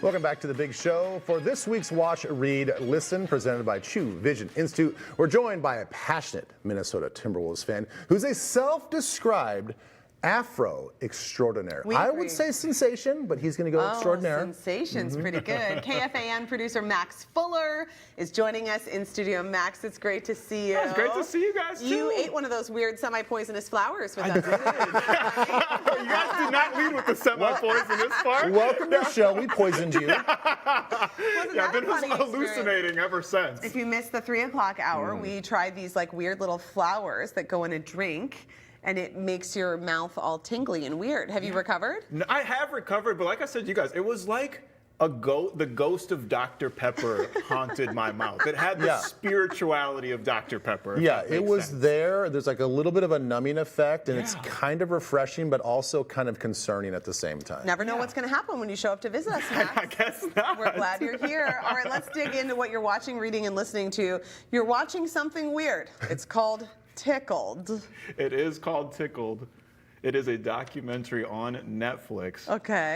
Welcome back to The Big Show. For this week's Watch, Read, Listen, presented by Chu Vision Institute, we're joined by a passionate Minnesota Timberwolves fan who's a self-described Afro extraordinaire. I would say sensation, but he's going to go extraordinaire. Sensation's pretty good. KFAN producer Max Fuller is joining us in studio. Max, it's great to see you. It's great to see you guys, too. You ate one of those weird semi-poisonous flowers with us. You guys did not lead with the semi-poisonous part. Welcome to the show. We poisoned you. I've been hallucinating ever since. If you missed the 3 o'clock hour, we tried these like weird little flowers that go in a drink. And it makes your mouth all tingly and weird. Have you recovered? No, I have recovered, but like I said to you guys, it was like the ghost of Dr. Pepper haunted my mouth. It had the spirituality of Dr. Pepper. Yeah, it was there. There's like a little bit of a numbing effect, and it's kind of refreshing, but also kind of concerning at the same time. Never know what's going to happen when you show up to visit us, Max. I guess not. We're glad you're here. All right, let's dig into what you're watching, reading, and listening to. You're watching something weird. It's called Tickled. It is called Tickled. It is a documentary on Netflix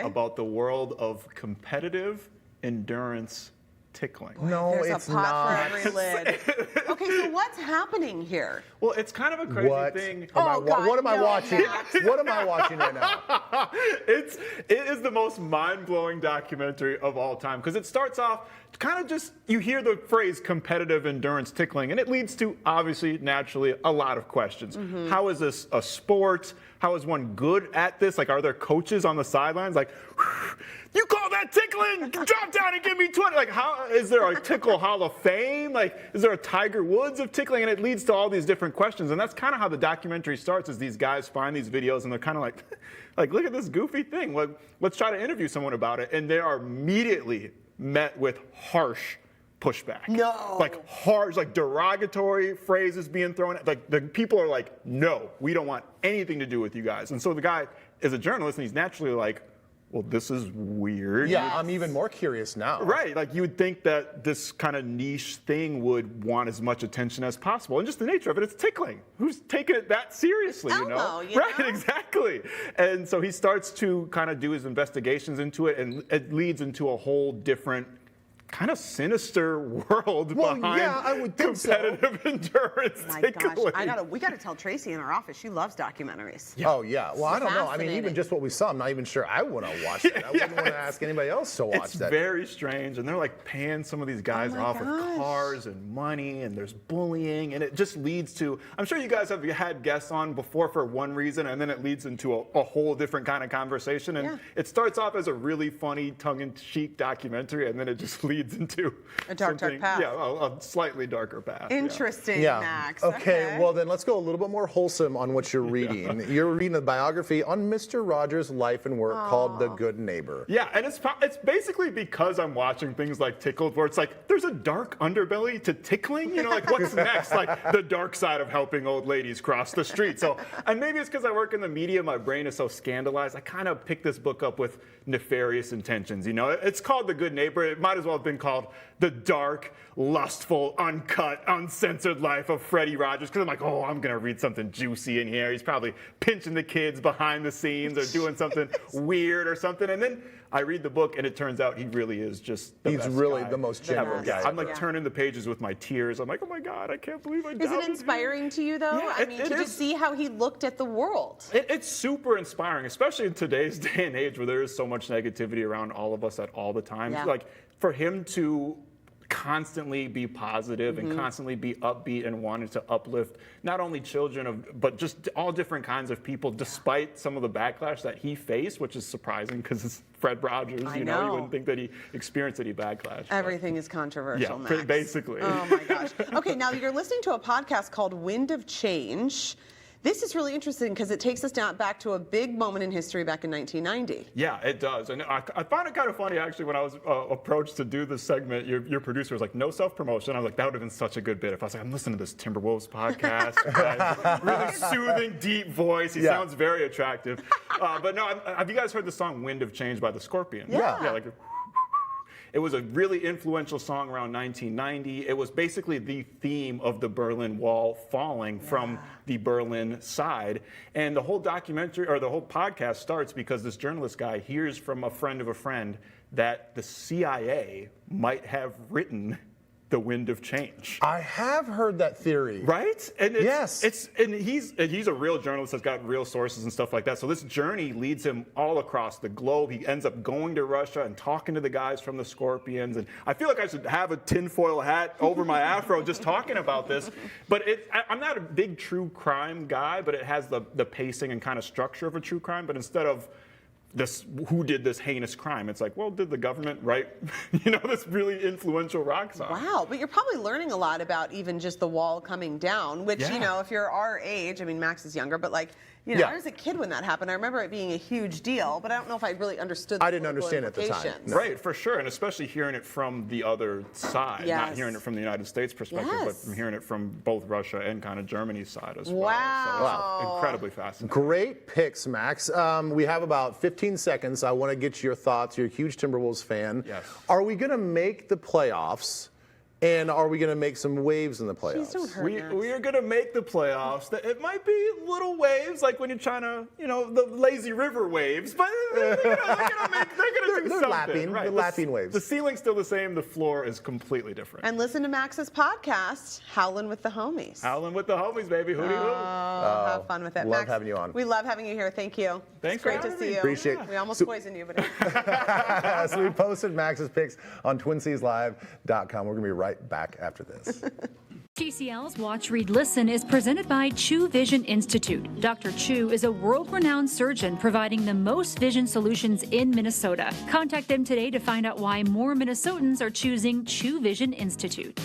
about the world of competitive endurance tickling. No, There's it's a pot not. for every lid. Okay, so what's happening here? Well, it's kind of a crazy thing. What am I watching? What am I watching right now? It is the most mind-blowing documentary of all time because it starts off kind of just, you hear the phrase competitive endurance tickling, and it leads to, obviously, naturally, a lot of questions. How is this a sport? How is one good at this? Like, are there coaches on the sidelines? Like, you call that tickling? Drop down and give me 20. Like, how is there a tickle Hall of Fame? Like, is there a Tiger Woods of tickling? And it leads to all these different questions. And that's kind of how the documentary starts, is these guys find these videos and they're kind of like, look at this goofy thing. Let's try to interview someone about it. And they are immediately met with harsh pushback. No. Like harsh, like derogatory phrases being thrown at. Like the people are like, no, we don't want anything to do with you guys. And so the guy is a journalist and he's naturally like, well, this is weird. Yeah, I'm even more curious now. Right, like you would think that this kind of niche thing would want as much attention as possible. And just the nature of it, it's tickling. Who's taking it that seriously, it's Elmo, you know? Right, exactly. And so he starts to kind of do his investigations into it, and it leads into a whole different kind of sinister world behind competitive endurance tickling. Gosh, we gotta tell Tracy in our office. She loves documentaries. Yeah. Oh yeah. Well, I don't know. I mean, even just what we saw, I'm not even sure I want to watch that. I wouldn't want to ask anybody else to watch that. It's very strange, and they're like paying some of these guys off with cars and money, and there's bullying, and it just leads to. I'm sure you guys have had guests on before for one reason, and then it leads into a whole different kind of conversation. And it starts off as a really funny, tongue-in-cheek documentary, and then it just leads into a dark path. Yeah, a slightly darker path. Interesting, Max. Okay, well then let's go a little bit more wholesome on what you're reading. You're reading a biography on Mr. Rogers' life and work called The Good Neighbor. Yeah, and it's basically because I'm watching things like Tickled, where it's like there's a dark underbelly to tickling. You know, like what's next? Like the dark side of helping old ladies cross the street. So, and maybe it's because I work in the media, my brain is so scandalized. I kind of picked this book up with nefarious intentions. You know, it's called The Good Neighbor. It might as well have been called The Dark, Lustful, Uncut, Uncensored Life of Freddie Rogers, because I'm like, oh, I'm going to read something juicy in here. He's probably pinching the kids behind the scenes or doing something weird or something. And then I read the book, and it turns out he really is just the best guy. The most genuine guy. I'm like turning the pages with my tears. I'm like, oh my God, I can't believe I doubted him. Is it inspiring to you, though? Yeah, I mean, to just see how he looked at the world. It's super inspiring, especially in today's day and age where there is so much negativity around all of us at all the time. Yeah. Like, for him to constantly be positive and constantly be upbeat and wanting to uplift not only children but just all different kinds of people, despite some of the backlash that he faced, which is surprising because it's Fred Rogers. You know, you wouldn't think that he experienced any backlash. Everything is controversial, Max. Basically. Oh my gosh. Okay, now you're listening to a podcast called Wind of Change. This is really interesting because it takes us back to a big moment in history back in 1990. Yeah, it does. And I found it kind of funny, actually, when I was approached to do this segment. Your producer was like, no self-promotion. I was like, that would have been such a good bit if I was like, I'm listening to this Timberwolves podcast. Really soothing, deep voice. He sounds very attractive. But no, have you guys heard the song Wind of Change by the Scorpions? Yeah. Yeah, like... It was a really influential song around 1990. It was basically the theme of the Berlin Wall falling from the Berlin side. And the whole documentary, or the whole podcast, starts because this journalist guy hears from a friend of a friend that the CIA might have written The Wind of Change. I have heard that theory. Right? And Yes. He's a real journalist that's got real sources and stuff like that. So this journey leads him all across the globe. He ends up going to Russia and talking to the guys from the Scorpions. And I feel like I should have a tinfoil hat over my afro just talking about this. But I'm not a big true crime guy, but it has the pacing and kind of structure of a true crime. But instead of who did this heinous crime? It's like, well, did the government write, this really influential rock song? Wow, but you're probably learning a lot about even just the wall coming down, which, if you're our age, I mean, Max is younger, but like, I was a kid when that happened. I remember it being a huge deal, but I don't know if I really understood the I didn't understand it at the time. implications. Right, for sure, and especially hearing it from the other side, Yes. not hearing it from the United States perspective, but Yes. from hearing it from both Russia and kind of Germany's side as well. Wow. So it's incredibly fascinating. Great picks, Max. We have about 15 seconds. I want to get your thoughts. You're a huge Timberwolves fan. Yes. Are we going to make the playoffs? And are we going to make some waves in the playoffs? Please don't hurt Max. We are going to make the playoffs. It might be little waves, like when you're trying to, the lazy river waves, but they're going to do something. Lapping. Right. They're lapping waves. The ceiling's still the same. The floor is completely different. And listen to Max's podcast, Howlin' with the Homies. Howlin' with the homies, baby. Hootie hoo. Oh, have fun with it. Love Max, having you on. We love having you here. Thank you. Thanks It's great for to having see me. you. Appreciate it. We almost So- poisoned you, but So we posted Max's picks on TwinCiesLive.com. We're going to be right back after this. TCL's Watch, Read, Listen is presented by Chu Vision Institute. Dr. Chu is a world-renowned surgeon providing the most vision solutions in Minnesota. Contact them today to find out why more Minnesotans are choosing Chu Vision Institute.